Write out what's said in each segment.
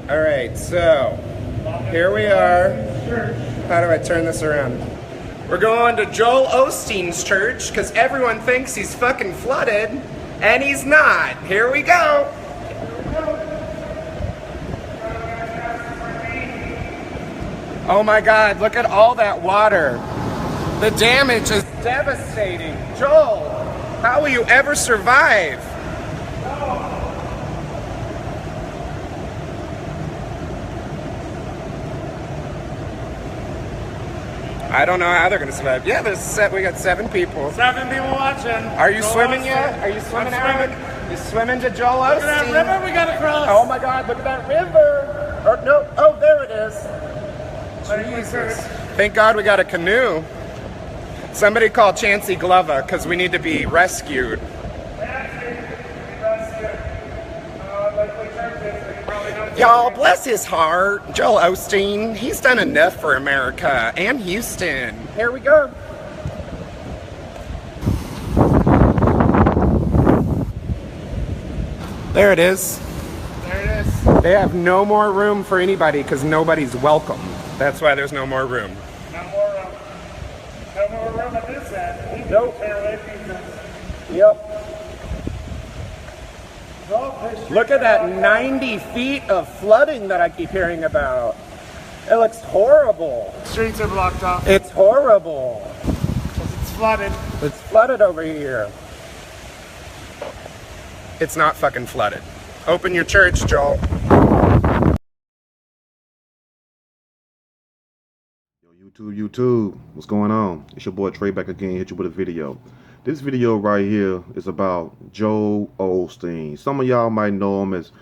All right, so here we are. How do I turn this around? We're going to Joel Osteen's church because everyone thinks he's fucking flooded, and he's not. Here we go. Oh my God, look at all that water. The damage is devastating. Joel, how will you ever survive? I don't know how they're gonna survive. Yeah, we got 7 people. 7 people watching. Are you swimming yet? Are you swimming out? You swimming to Joel Osteen? Look at that river we gotta cross. Oh my God, look at that river. Or no, oh, there it is. Jesus. Thank God we got a canoe. Somebody call Chancey Glover because we need to be rescued. Y'all, bless his heart. Joel Osteen, he's done enough for America and Houston. Here we go. There it is. There it is. They have no more room for anybody because nobody's welcome. That's why there's no more room. No more room. No more room at this end. Nope. Yep. Look at that 90 feet of flooding that I keep hearing about. It looks horrible. Streets are blocked off. It's horrible. It's flooded. It's flooded over here. It's not fucking flooded. Open your church, Joel. Yo, YouTube, what's going on? It's your boy Trey back again, hit you with a video. This video right here is about Joel Osteen. Some of y'all might know him as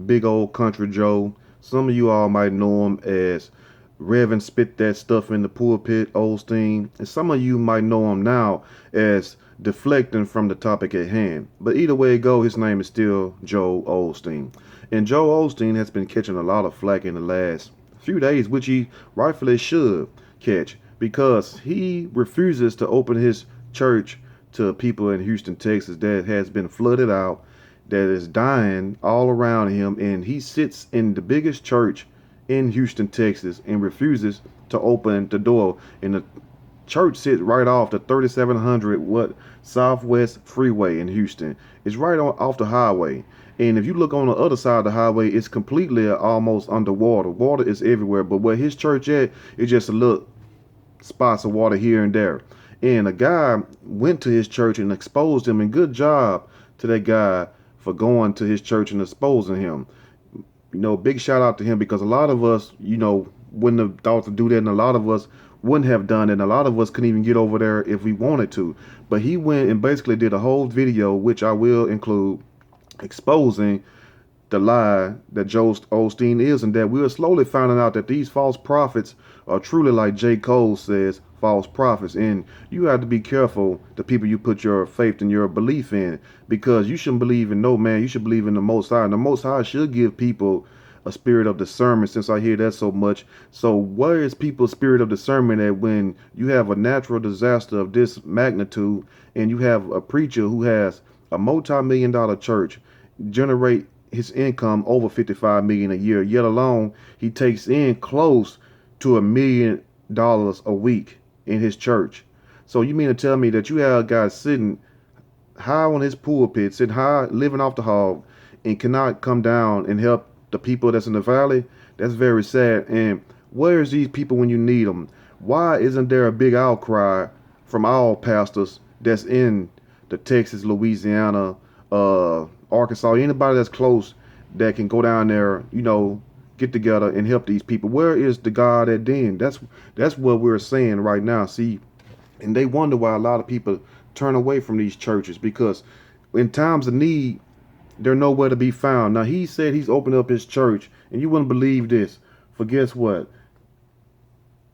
Big Old Country Joe. Some of you all might know him as Reverend Spit That Stuff in the Pulpit Osteen. And some of you might know him now as deflecting from the topic at hand. But either way it go, his name is still Joel Osteen. And Joel Osteen has been catching a lot of flack in the last few days, which he rightfully should catch, because he refuses to open his church to people in Houston, Texas that has been flooded out, that is dying all around him, and he sits in the biggest church in Houston, Texas, and refuses to open the door. And the church sits right off the 3700 Southwest Freeway in Houston. It's right off the highway. And if you look on the other side of the highway, it's completely almost underwater. Water is everywhere, but where his church at, it's just a little spots of water here and there. And a guy went to his church and exposed him, and good job to that guy for going to his church and exposing him. You know, big shout out to him, because a lot of us, you know, wouldn't have thought to do that, and a lot of us wouldn't have done it, and a lot of us couldn't even get over there if we wanted to. But he went and basically did a whole video, which I will include, exposing the lie that Joel Osteen is, and that we're slowly finding out that these false prophets are truly, like J. Cole says, false prophets. And you have to be careful the people you put your faith and your belief in, because you shouldn't believe in no man. You should believe in the Most High, and the Most High should give people a spirit of discernment, since I hear that so much. So where is people's spirit of discernment at when you have a natural disaster of this magnitude, and you have a preacher who has a multi-million-dollar church generate his income over $55 million a year, yet alone he takes in close to $1 million a week in his church? So you mean to tell me that you have a guy sitting high on his pulpit, sitting high, living off the hog, and cannot come down and help the people that's in the valley? That's very sad. And where's these people when you need them? Why isn't there a big outcry from all pastors that's in the Texas, Louisiana, Arkansas, anybody that's close that can go down there, you know, get together and help these people? Where is the God at then? That's what we're saying right now. See, and they wonder why a lot of people turn away from these churches, because in times of need, they're nowhere to be found. Now, he said he's opened up his church, and you wouldn't believe this, for guess what?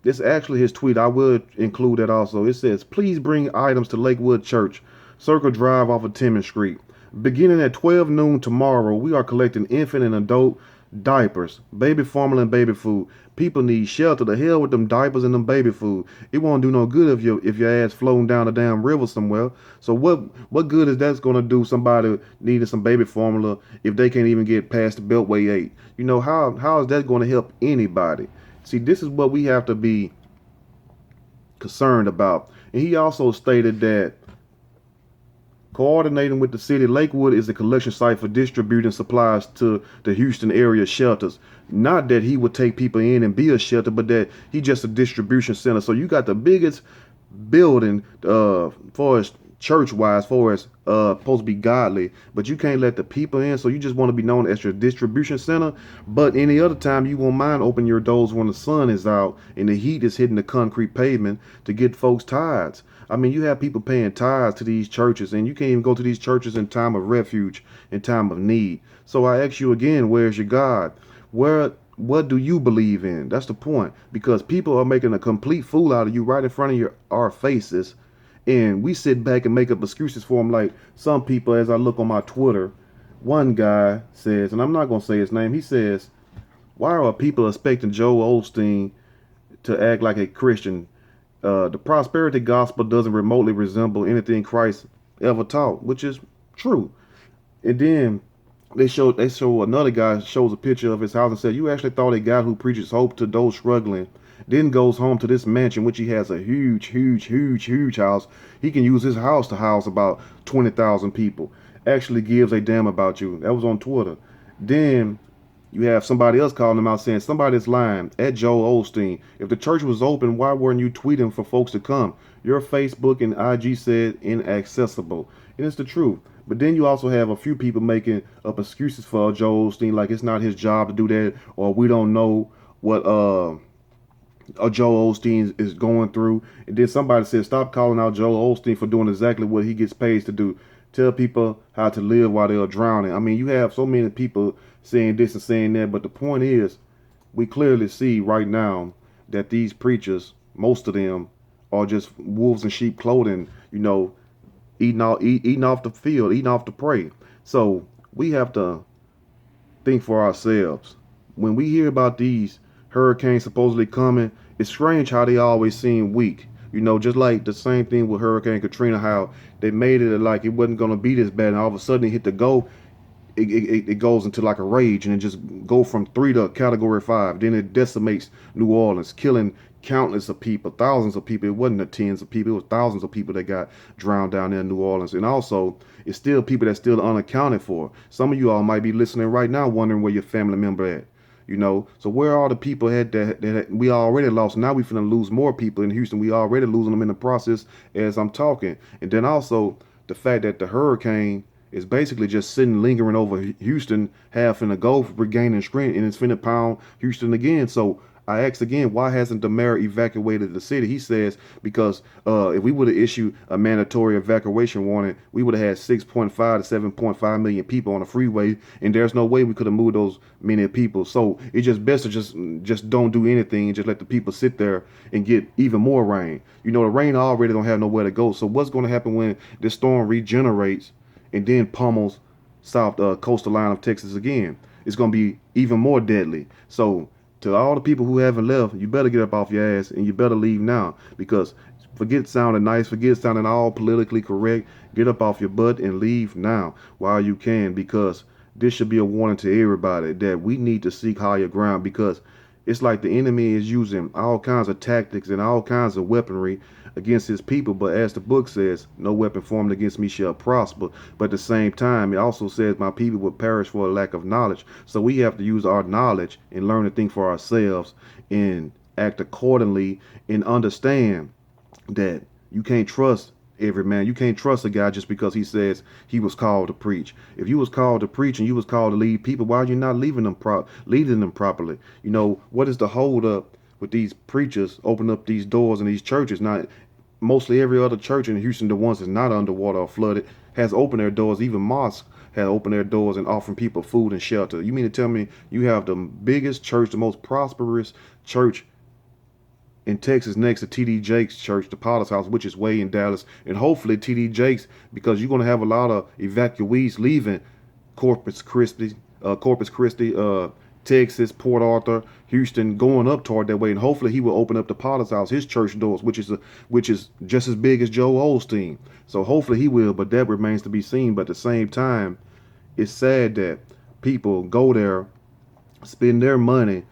This is actually his tweet. I would include that also. It says, "Please bring items to Lakewood Church, Circle Drive off of Timmons Street. Beginning at 12 noon tomorrow, we are collecting infant and adult diapers, baby formula and baby food. People need shelter. The hell with them diapers and them baby food. It won't do no good if your ass floating down a damn river somewhere. So what good is that's gonna do somebody needing some baby formula if they can't even get past the Beltway 8? You know, how is that gonna help anybody? See, this is what we have to be concerned about. And he also stated that coordinating with the city, Lakewood is a collection site for distributing supplies to the Houston area shelters. Not that he would take people in and be a shelter, but that he just a distribution center. So you got the biggest building for as church-wise, for as supposed to be godly, but you can't let the people in. So you just want to be known as your distribution center. But any other time, you won't mind opening your doors when the sun is out and the heat is hitting the concrete pavement to get folks tithes. I mean, you have people paying tithes to these churches, and you can't even go to these churches in time of refuge, in time of need. So I ask you again, where's your God? What do you believe in? That's the point. Because people are making a complete fool out of you right in front of our faces, and we sit back and make up excuses for them. Like some people, as I look on my Twitter, one guy says, and I'm not going to say his name, he says, why are people expecting Joel Osteen to act like a Christian? The prosperity gospel doesn't remotely resemble anything Christ ever taught, which is true. And then they show another guy shows a picture of his house and said, you actually thought a guy who preaches hope to those struggling, then goes home to this mansion, which he has a huge house. He can use his house to house about 20,000 people. Actually gives a damn about you. That was on Twitter. Then you have somebody else calling him out saying somebody's lying at Joel Osteen. If the church was open, why weren't you tweeting for folks to come? Your Facebook and IG said inaccessible. And it's the truth. But then you also have a few people making up excuses for Joel Osteen, like it's not his job to do that, or we don't know what Joel Osteen is going through. And then somebody said, stop calling out Joel Osteen for doing exactly what he gets paid to do. Tell people how to live while they're drowning. I mean, you have so many people saying this and saying that, but the point is, we clearly see right now that these preachers, most of them, are just wolves in sheep clothing, you know, eating off the field, eating off the prey. So we have to think for ourselves. When we hear about these hurricanes supposedly coming, it's strange how they always seem weak. You know, just like the same thing with Hurricane Katrina, how they made it like it wasn't going to be this bad, and all of a sudden it hit the go, it goes into like a rage, and it just go from 3 to category 5. Then it decimates New Orleans, killing countless of people, thousands of people. It wasn't the tens of people, it was thousands of people that got drowned down there in New Orleans. And also, it's still people that's still unaccounted for. Some of you all might be listening right now wondering where your family member at. You know, so where are the people that we already lost? Now we finna lose more people in Houston. We already losing them in the process as I'm talking. And then also the fact that the hurricane is basically just sitting lingering over Houston, half in the Gulf, regaining strength, and it's finna pound Houston again. So I ask again, why hasn't the mayor evacuated the city? He says because if we would have issued a mandatory evacuation warning, we would have had 6.5 to 7.5 million people on the freeway, and there's no way we could have moved those many people. So it's just best to just don't do anything and just let the people sit there and get even more rain. You know, the rain already don't have nowhere to go. So what's going to happen when this storm regenerates and then pummels south coastal line of Texas again? It's going to be even more deadly. So to all the people who haven't left, you better get up off your ass and you better leave now, because forget sounding nice, forget sounding all politically correct. Get up off your butt and leave now while you can, because this should be a warning to everybody that we need to seek higher ground, because it's like the enemy is using all kinds of tactics and all kinds of weaponry against his people. But as the book says, no weapon formed against me shall prosper. But at the same time, it also says my people will perish for a lack of knowledge. So we have to use our knowledge and learn to think for ourselves and act accordingly, and understand that you can't trust every man. You can't trust a guy just because he says he was called to preach. If you was called to preach and you was called to lead people, why are you not leading them properly? You know, what is the hold up with these preachers opening up these doors in these churches? Not mostly every other church in Houston, the ones that's not underwater or flooded, has opened their doors. Even mosques have opened their doors and offering people food and shelter. You mean to tell me you have the biggest church, the most prosperous church in Texas next to TD Jakes Church, the Potter's House, which is way in Dallas, and hopefully TD Jakes, because you're going to have a lot of evacuees leaving Corpus Christi, Texas, Port Arthur, Houston, going up toward that way, and hopefully he will open up the Potter's House, his church doors, which is just as big as Joel Osteen. So hopefully he will, but that remains to be seen. But at the same time, it's sad that people go there, spend their money,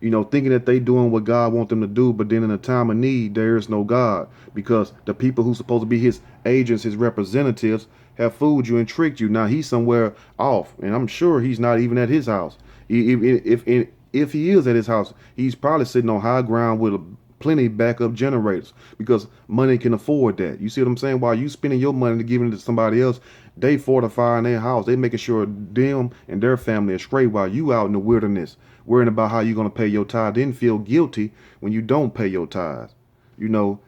thinking that they doing what God wants them to do, but then in a time of need, there is no God, because the people who's supposed to be his agents, his representatives, have fooled you and tricked you. Now he's somewhere off, and I'm sure he's not even at his house. If he is at his house, he's probably sitting on high ground with plenty backup generators, because money can afford that. You see what I'm saying? While you spending your money to giving it to somebody else, they fortifying their house. They making sure them and their family are straight while you out in the wilderness worrying about how you're going to pay your tithe. Then feel guilty when you don't pay your tithes. You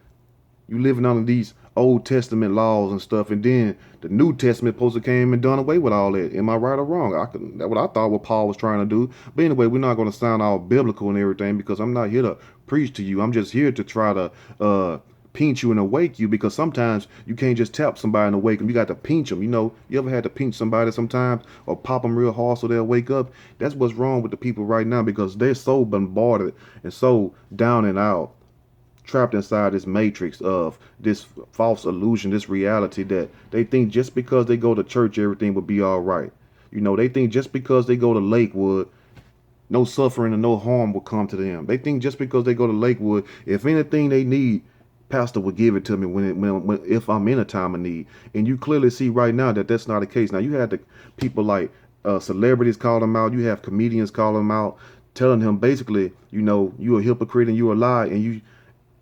living under these Old Testament laws and stuff, and then the New Testament supposed to came and done away with all that. Am I right or wrong? That's what I thought what Paul was trying to do. But anyway, we're not going to sound all biblical and everything, because I'm not here to preach to you. I'm just here to try to pinch you and awake you, because sometimes you can't just tap somebody and awake them. You got to pinch them. You ever had to pinch somebody sometimes, or pop them real hard so they'll wake up? That's what's wrong with the people right now, because they're so bombarded and so down and out, trapped inside this matrix of this false illusion, this reality, that they think just because they go to church, everything will be all right. They think just because they go to Lakewood, no suffering and no harm will come to them. They think just because they go to Lakewood, if anything they need, Pastor will give it to me if I'm in a time of need. And you clearly see right now that that's not the case. Now you had the people like celebrities call them out. You have comedians call them out, telling him basically, you a hypocrite and you a lie,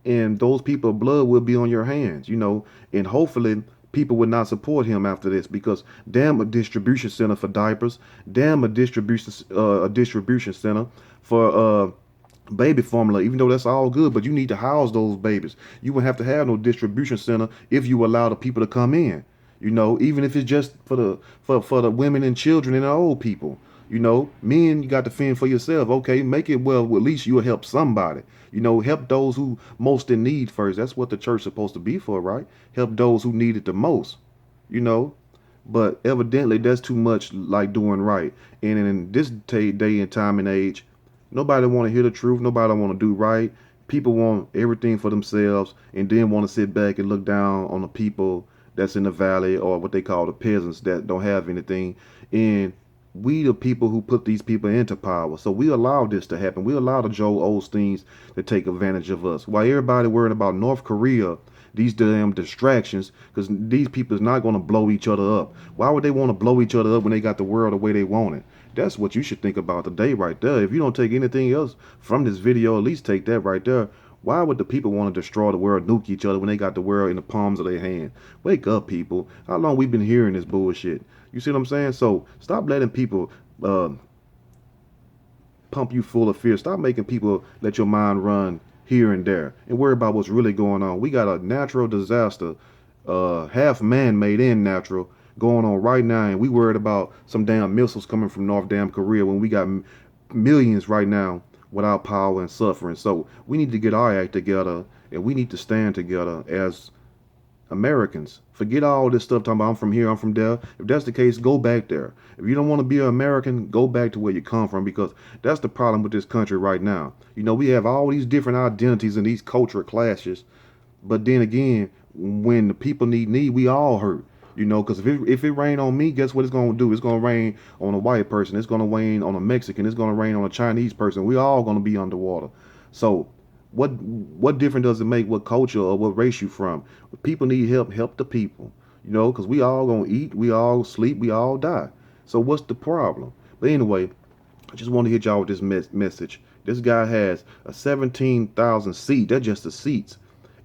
and those people's blood will be on your hands. And hopefully people would not support him after this, because damn a distribution center for diapers, damn a distribution center for baby formula, even though that's all good, but you need to house those babies. You wouldn't have to have no distribution center if you allow the people to come in, even if it's just for the women and children and the old people. Men, you got to fend for yourself. Okay, make it well, at least you'll help somebody. Help those who most in need first. That's what the church is supposed to be for, right? Help those who need it the most. But evidently that's too much like doing right. And in this day and time and age, nobody want to hear the truth. Nobody want to do right. People want everything for themselves, and then want to sit back and look down on the people that's in the valley, or what they call the peasants that don't have anything. And we the people who put these people into power. So we allow this to happen. We allow the Joel Osteens to take advantage of us. While everybody worried about North Korea, these damn distractions, because these people is not going to blow each other up. Why would they want to blow each other up when they got the world the way they want it? That's what you should think about today right there. If you don't take anything else from this video, at least take that right there. Why would the people want to destroy the world, nuke each other when they got the world in the palms of their hand? Wake up, people. How long we been hearing this bullshit? You see what I'm saying? So stop letting people pump you full of fear. Stop making people let your mind run here and there and worry about what's really going on. We got a natural disaster, half man-made and natural, going on right now, and we worried about some damn missiles coming from North damn Korea when we got millions right now without power and suffering. So we need to get our act together, and we need to stand together as Americans. Forget all this stuff talking about I'm from here, I'm from there. If that's the case, go back there. If you don't want to be an American, go back to where you come from, because that's the problem with this country right now. We have all these different identities and these cultural clashes, but then again, when the people need, we all hurt. Because if it rain on me, guess what it's going to do? It's going to rain on a white person. It's going to rain on a Mexican. It's going to rain on a Chinese person. We all going to be underwater. So what difference does it make what culture or what race you from? If people need help, help the people. Because we all going to eat, we all sleep, we all die. So what's the problem? But anyway, I just want to hit y'all with this message. This guy has a 17,000 seat. That's just the seats.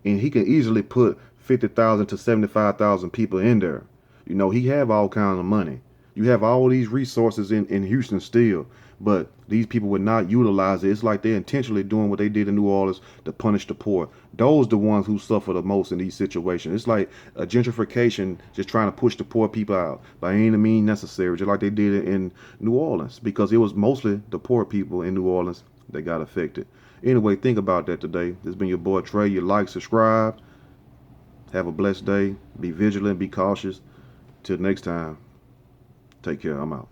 And he can easily put 50,000 to 75,000 people in there. He have all kinds of money. You have all these resources in Houston still, but these people would not utilize it. It's like they're intentionally doing what they did in New Orleans to punish the poor. Those the ones who suffer the most in these situations. It's like a gentrification, just trying to push the poor people out by any means necessary, just like they did in New Orleans, because it was mostly the poor people in New Orleans that got affected. Anyway, think about that today. This has been your boy Trey. You like, subscribe. Have a blessed day. Be vigilant. Be cautious. Till next time. Take care. I'm out.